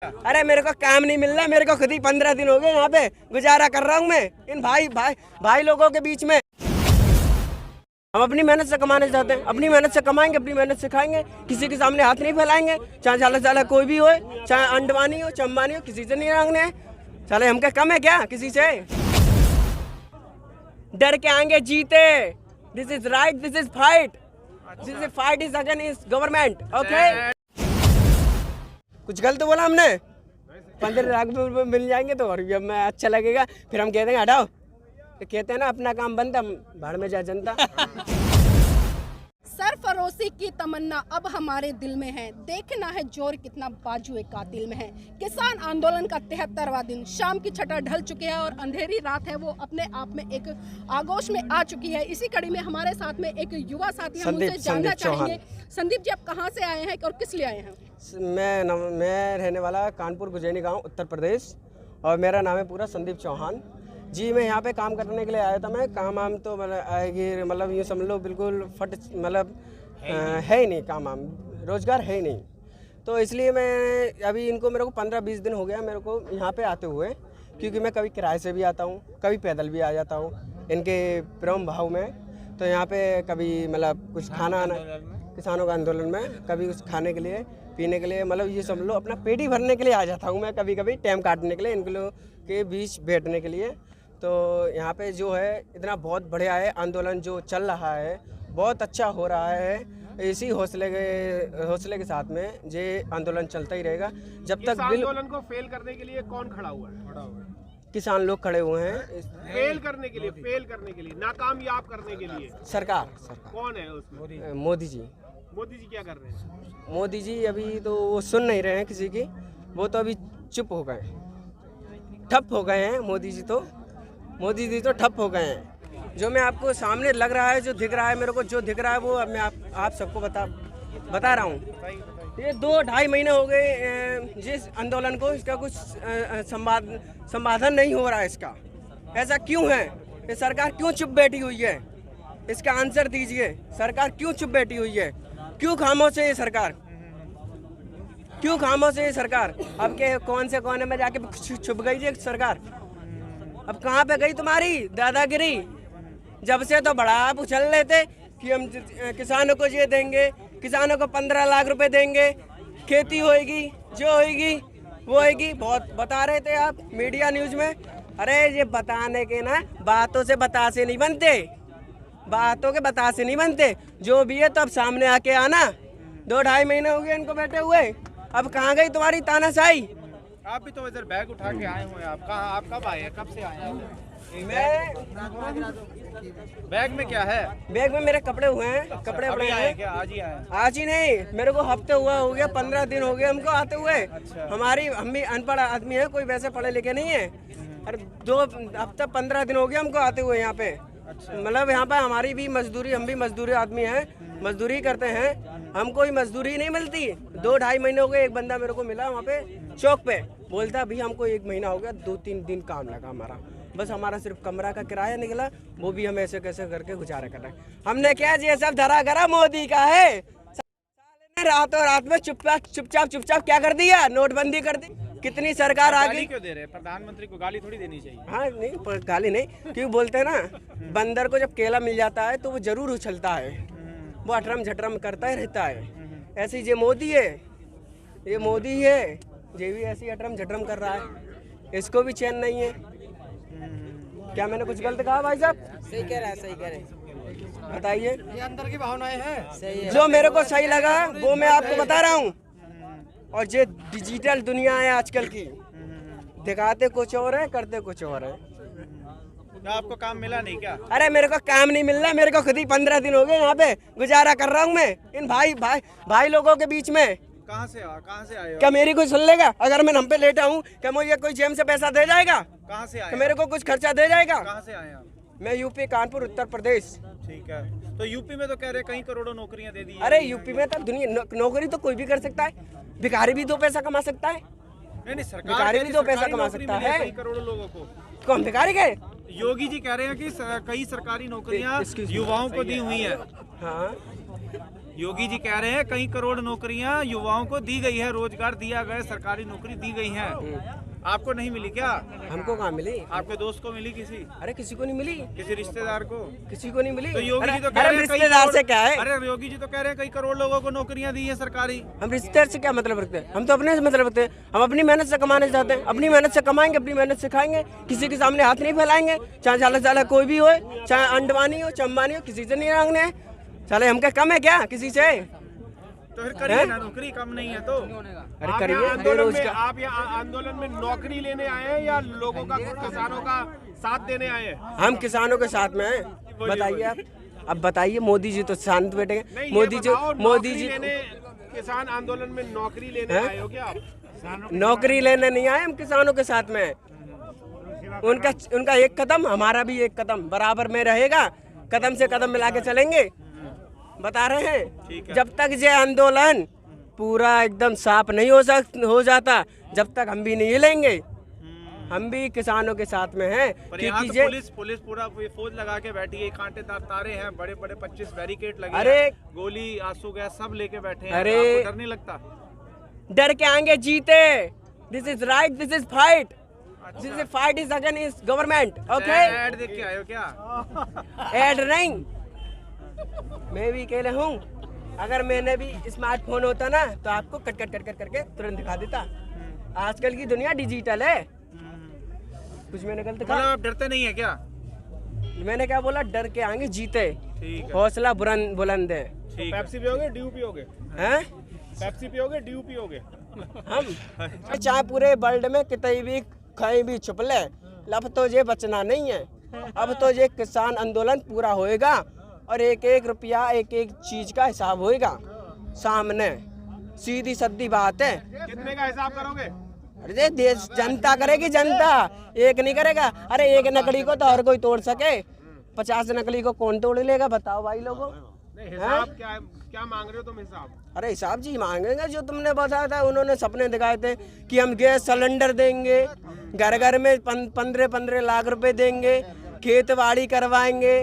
अरे मेरे को काम नहीं मिल रहा, मेरे को खुद ही 15 दिन हो गए यहाँ पे गुजारा कर रहा हूँ मैं इन भाई लोगों के बीच में। हम अपनी मेहनत से कमाने चाहते हैं, अपनी मेहनत से कमाएंगे, अपनी मेहनत से खाएंगे, किसी के सामने हाथ नहीं फैलाएंगे। चाहे चाला कोई भी हो, चाहे अंडवानी हो, चंबानी हो, किसी से नहीं मांगने हैं। साले हम क्या कम है क्या किसी से? डर के आएंगे जीते। This is right, this is fight, this is fight is against government. Okay, कुछ गलत बोला हमने? 15 लाख रुपए मिल जाएंगे तो और जब मैं अच्छा लगेगा फिर हम कहते हैं हटाओ। तो कहते हैं ना अपना काम बंद, हम भाड़ में जा जनता। सरफरोशी की तमन्ना अब हमारे दिल में है, देखना है जोर कितना बाजुए कातिल में है। किसान आंदोलन का 73वां दिन, शाम की छटा ढल चुकी है और अंधेरी रात है वो अपने आप में एक आगोश में आ चुकी है। इसी कड़ी में हमारे साथ में एक युवा साथी हम उनसे जानना चाहेंगे। संदीप जी, आप कहाँ से आए हैं और किस लिए आए हैं? मैं रहने वाला कानपुर गुजैनी गाँव उत्तर प्रदेश, और मेरा नाम है पूरा संदीप चौहान जी। मैं यहाँ पे काम करने के लिए आया था। मैं काम तो मतलब ये समझ लो बिल्कुल फट, मतलब है ही नहीं, काम रोजगार है ही नहीं। तो इसलिए मैं अभी इनको मेरे को 15-20 दिन हो गया मेरे को यहाँ पे आते हुए, क्योंकि मैं कभी किराए से भी आता हूँ, कभी पैदल भी आ जाता हूँ इनके प्रेम भाव में। तो यहाँ पे कभी मतलब कुछ खाना आना, किसानों का आंदोलन में कभी कुछ खाने के लिए, पीने के लिए, मतलब ये समझ लो अपना पेट ही भरने के लिए आ जाता हूँ मैं, कभी कभी टाइम काटने के लिए, इन लोगों के बीच बैठने के लिए। तो यहाँ पे जो है इतना बहुत बढ़िया है, आंदोलन जो चल रहा है बहुत अच्छा हो रहा है। इसी हौसले के साथ में ये आंदोलन चलता ही रहेगा जब तक। आंदोलन को फेल करने के लिए कौन खड़ा हुआ है? किसान लोग खड़े हुए हैं। फेल करने के लिए, नाकामयाब करने के लिए सरकार कौन है उसमें? मोदी जी। मोदी जी क्या कर रहे हैं? मोदी जी अभी तो वो सुन नहीं रहे हैं किसी की, वो तो अभी चुप हो गए, ठप हो गए हैं। मोदी जी तो ठप हो गए हैं। जो मैं आपको सामने लग रहा है, जो दिख रहा है मेरे को, जो दिख रहा है वो मैं आप सबको बता रहा हूँ। ये 2-2.5 महीने हो गए जिस आंदोलन को, इसका कुछ संवादन नहीं हो रहा है इसका। ऐसा क्यों है? ये सरकार क्यों चुप बैठी हुई है? इसका आंसर दीजिए। सरकार क्यों चुप बैठी हुई है? क्यों खामोश है ये सरकार? क्यों खामोश है ये सरकार? अब के कौन से कोने में जाके छुप गई ये सरकार? अब कहाँ पे गई तुम्हारी दादागिरी? जब से तो बड़ा आप उछल रहे थे कि हम किसानों को ये देंगे, किसानों को 15 लाख रुपए देंगे, खेती होएगी, जो होएगी वो होएगी, बहुत बता रहे थे आप मीडिया न्यूज में। अरे ये बताने के ना, बातों से बतासे नहीं बनते, बातों के बतासे नहीं बनते। जो भी है तो अब सामने आके आना। 2-2.5 महीने हो गए इनको बैठे हुए, अब कहाँ गई तुम्हारी तानाशाही? आप भी तो इधर बैग उठा के आए हुए हैं। आप कब आए हैं? कब से आए हैं? मैं बैग में क्या है? बैग में मेरे कपड़े हुए हैं, कपड़े पड़े हैं। क्या आज ही आए? आज ही नहीं, मेरे को हफ्ते हो गया, 15 दिन हो गए हमको आते हुए। अच्छा। हम भी अनपढ़ आदमी है, कोई वैसे पढ़े लिखे नहीं है। अरे 2 हफ्ते 15 दिन हो गए हमको आते हुए यहाँ पे। मतलब यहाँ पे हमारी भी मजदूरी, हम भी मजदूरी आदमी हैं, मजदूरी करते हैं, हम कोई मजदूरी नहीं मिलती। 2-2.5 महीने हो गए, एक बंदा मेरे को मिला वहाँ पे चौक पे, बोलता अभी हमको 1 महीना हो गया, 2-3 दिन काम लगा हमारा, बस हमारा सिर्फ कमरा का किराया निकला, वो भी हम ऐसे कैसे करके गुजारा कर रहे हैं। हमने क्या ये सब धरा करा मोदी का है। रातों रात में चुपचाप क्या कर दिया? नोटबंदी कर दी। कितनी सरकार आ गई? क्यों दे रहे हैं? प्रधानमंत्री को गाली थोड़ी देनी चाहिए। हाँ नहीं, गाली नहीं, क्यों बोलते हैं ना, बंदर को जब केला मिल जाता है तो वो जरूर उछलता है, वो अठरम झटरम करता ही रहता है। ऐसी ये मोदी है, ये मोदी है, ये भी ऐसी अठरम झटरम कर रहा है, इसको भी चैन नहीं है। क्या मैंने कुछ गलत कहा भाई साहब? सही कह रहा है। बताइए। ये अंदर की भावनाएं हैं। सही है। जो मेरे को सही लगा वो मैं आपको बता रहा हूँ। और ये डिजिटल दुनिया है आजकल की, दिखाते कुछ और है, करते कुछ और है। तो आपको काम मिला नहीं क्या? अरे मेरे को काम नहीं मिल रहा, मेरे को खुद ही 15 दिन हो गए यहाँ पे गुजारा कर रहा हूँ मैं इन भाई लोगों के बीच में। कहाँ से आए हो? क्या मेरी कोई सुन लेगा? अगर मैं हम पे लेटा हूँ, क्या मुझे कोई जेब से पैसा दे जाएगा? कहाँ से आए? क्या मेरे को कुछ खर्चा दे जाएगा? कहाँ से आए आप? मैं यूपी कानपुर उत्तर प्रदेश। ठीक है, तो यूपी में तो कह रहे कई करोड़ों नौकरियां दे दी है। अरे यूपी में तो दुनिया नौकरी तो कोई भी कर सकता है, भिखारी भी 2 पैसा कमा सकता है। नहीं, सरकार भिखारी भी 2 पैसा कमा सकता है। कई करोड़ों लोगों को कौन भिखारी गए? योगी जी कह रहे हैं कि कई सरकारी नौकरियां युवाओं को दी हुई है। हाँ, योगी जी कह रहे हैं कई करोड़ नौकरियां युवाओं को दी गई है, रोजगार दिया गया, सरकारी नौकरी दी गई है। आपको नहीं मिली क्या? हमको कहाँ मिली? आपके दोस्त को मिली? किसी अरे किसी को नहीं मिली, किसी रिश्तेदार को? किसी को नहीं मिली। तो योगी जी तो कह अरे रहे हैं कई रिश्तेदार करोड़- से क्या है? अरे योगी जी तो कह रहे हैं कई करोड़ लोगों को नौकरियां दी है सरकारी। हम रिश्तेदार से क्या मतलब रखते हैं? हम तो अपने से मतलब रखते हैं। हम अपनी मेहनत से कमाने चाहते हैं, अपनी मेहनत से कमाएंगे, अपनी मेहनत से खाएंगे, किसी के सामने हाथ नहीं फैलाएंगे। चाहे चाला चाला कोई भी हो, चाहे अंडवानी हो, चंबानी हो, किसी से नहीं मांगने हैं। साले हम क्या कम है क्या किसी से? तो फिर करिए ना, नौकरी कम नहीं है तो। अरे आप करिए यहाँ आंदोलन में बेरोजगार। आप यहाँ आंदोलन में नौकरी लेने आए हैं या लोगों का, किसानों का साथ देने आए हैं? हम किसानों के साथ में हैं। बताइए आप, अब बताइए। मोदी जी तो शांत बैठे नहीं, ये मोदी जी, बताओ, मोदी नौकरी जी लेने, किसान आंदोलन में नौकरी लेने हैं? आए हो क्या आप? नौकरी लेने नहीं आए, हम किसानों के साथ में हैं। उनका एक कदम, हमारा भी एक कदम बराबर में रहेगा। कदम से कदम मिला के चलेंगे, बता रहे हैं। जब तक ये आंदोलन पूरा एकदम साफ नहीं हो जाता, जब तक हम भी नहीं लेंगे। हम भी किसानों के साथ में हैं। पर यहाँ क्योंकि तो ये पुलिस पूरा फौज लगा के बैठी है, कांटेदार तारे हैं, बड़े बड़े 25 बैरिकेड लगे अरे हैं, गोली आंसू गैस सब लेके बैठे हैं। अरे आपको डर नहीं लगता? डर के आएंगे जीते। This is right, this is fight, this is fight is against government. Okay, add देख के आए हो क्या? ऐड नहीं, मैं भी अकेले हूँ। अगर मैंने भी स्मार्टफोन होता ना तो आपको कट कट कट कट करके तुरंत दिखा देता। आजकल की दुनिया डिजिटल है। कुछ मैंने गलत मतलब कहा? आप डरते नहीं है क्या? मैंने क्या बोला? डर के आएंगे जीते। ठीक है, हौसला बुलंद है। ठीक है। पेप्सी पियोगे, ड्यू पियोगे? हैं? पेप्सी पियोगे, ड्यू पियोगे? हम चाहे पूरे वर्ल्ड में कितनी भी कहीं भी छुप ले, अब तो ये बचना नहीं है। अब तो ये किसान आंदोलन पूरा होएगा और एक एक रुपया, एक एक चीज का हिसाब होएगा सामने। सीधी सादी बात है। कितने का हिसाब करोगे? अरे देश जनता करेगी, जनता एक नहीं करेगा। अरे एक नकली को तो हर कोई तोड़ सके, 50 नकली को कौन तोड़ लेगा? बताओ भाई लोगों। नहीं, हिसाब क्या मांग रहे हो तुम? हिसाब? अरे हिसाब जी मांगेंगे जो तुमने बताया था। उन्होंने सपने दिखाए थे कि हम गैस सिलेंडर देंगे, घर घर में 15-15 लाख रुपए देंगे, खेत बाड़ी करवाएंगे,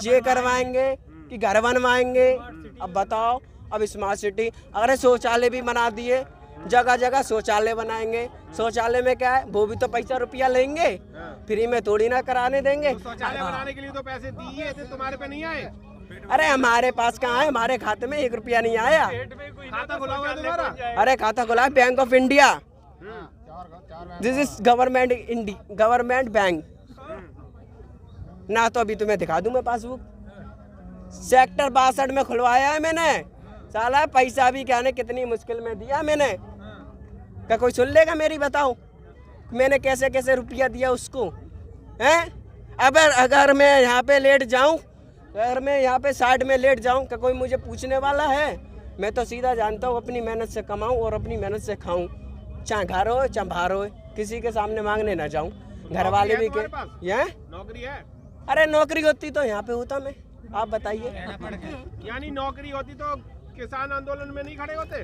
ये करवाएंगे कि घर बनवाएंगे। अब बताओ, अब स्मार्ट सिटी, अरे शौचालय भी बना दिए, जगह जगह शौचालय बनाएंगे। शौचालय में क्या है? वो भी तो पैसा रुपया लेंगे, फ्री में थोड़ी ना कराने देंगे। शौचालय बनाने के लिए तो पैसे दिए थे, तुम्हारे पे नहीं आए? अरे हमारे पास कहाँ है? हमारे खाते में 1 रुपया नहीं आया। खाता खुला हुआ है तुम्हारा? अरे खाता खुला है bank of India. This is government bank. ना तो अभी तुम्हें दिखा दूं मैं पासबुक। सेक्टर 62 में खुलवाया है मैंने। साला पैसा भी क्या ने कितनी मुश्किल में दिया मैंने। क्या कोई सुन लेगा मेरी? बताओ मैंने कैसे कैसे रुपया दिया उसको, हैं? अगर मैं यहाँ पे लेट जाऊँ, अगर मैं यहाँ पे साइड में लेट जाऊँ, क्या कोई मुझे पूछने वाला है? मैं तो सीधा जानता हूँ अपनी मेहनत से कमाऊँ और अपनी मेहनत से खाऊँ, चाहे घर हो चाहे बाहर हो, किसी के सामने मांगने ना जाऊँ। घर वाले भी के ये नौकरी है? अरे नौकरी होती तो यहाँ पे होता मैं। आप बताइए। यानी नौकरी होती तो किसान आंदोलन में नहीं खड़े होते?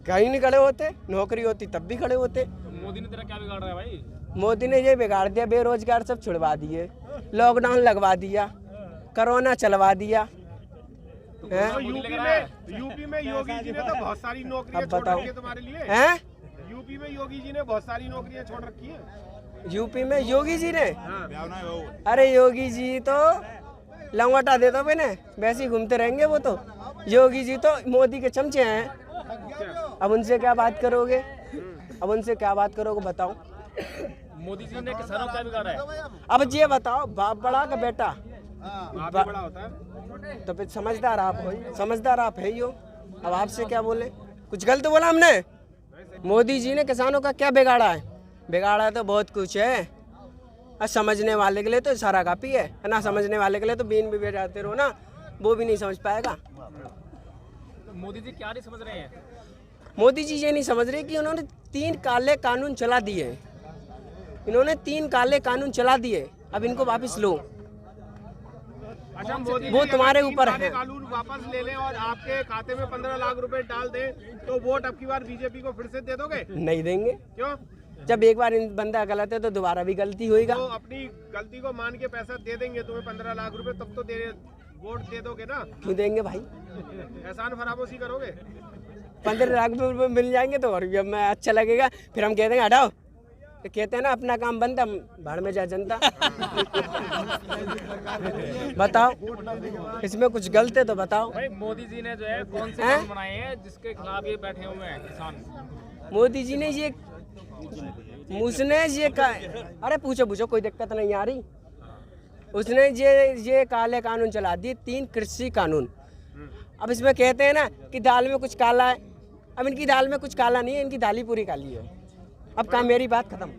कहीं नहीं खड़े होते। नौकरी होती तब भी खड़े होते। मोदी ने तेरा क्या बिगाड़ रहा है भाई? मोदी ने ये बिगाड़ दिया, बेरोजगार सब छुड़वा दिए, लॉकडाउन लगवा दिया, कोरोना चलवा दिया। हैं? तो यूपी में योगी जी ने तो बहुत सारी नौकरियां अब छोड़ बताओ। रखी है तुम्हारे लिए। हैं? यूपी में योगी जी ने बहुत सारी नौकरियां छोड़ रखी है। यूपी में योगी जी ने? हाँ। अरे योगी जी तो लंगोटा दे दो मैंने, वैसे ही घूमते रहेंगे वो तो। योगी जी तो मोदी के चमचे हैं। अब उनसे क्या बात करोगे? अब उनसे क्या बात करोगे बताओ? मोदी जी ने किसानों का बिगाड़ा है। अब ये बताओ, बाप बड़ा का बेटा बाप ही बड़ा होता है। तो फिर समझदार आप हो, समझदार आप है ही हो। अब आपसे क्या बोले? कुछ गलत बोला हमने? मोदी जी ने किसानों का क्या बिगाड़ा है? बिगाड़ा तो बहुत कुछ है। और समझने वाले के लिए तो सारा काफी है ना, समझने वाले के लिए तो बीन भी बजाते रहो ना, वो भी नहीं समझ पाएगा। मोदी जी क्या नहीं समझ रहे हैं? मोदी जी ये नहीं समझ रहे कि उन्होंने 3 काले कानून चला दिए। इन्होंने 3 काले कानून चला दिए, अब इनको वापस लो। अच्छा, मोदी वो जी तुम्हारे अगर ऊपर 3 काले है। कानून वापस ले लें और आपके खाते में 15 लाख रुपए डाल दें तो वोट अब की बार बीजेपी को फिर से दे दोगे? नहीं देंगे। क्यों? जब एक बार बंदा गलत है तो दोबारा भी गलती होएगा। तो अपनी गलती को मान के पैसा दे देंगे तुम्हें 15 लाख रुपए, तब तो वोट दे दोगे ना? क्यों देंगे भाई? एहसान फरामोशी करोगे? 15 लाख रुपए मिल जाएंगे तो और भी अब मैं अच्छा लगेगा। फिर हम कहते हैं हटाओ, तो कहते हैं ना अपना काम बनता, भाड़ में जा जनता। बताओ इसमें कुछ गलत है तो बताओ। भाई मोदी जी ने जो है कौन से हैं? कानून बनाए हैं जिसके खिलाफ ये बैठे हुए हैं किसान? मोदी जी ने ये अरे पूछो कोई दिक्कत नहीं आ रही। उसने ये काले कानून चला दिए, 3 कृषि कानून। अब इसमें कहते हैं ना कि दाल में कुछ काला है। अब इनकी दाल में कुछ काला नहीं है, इनकी दाल ही पूरी काली है। अब काम, मेरी बात खत्म।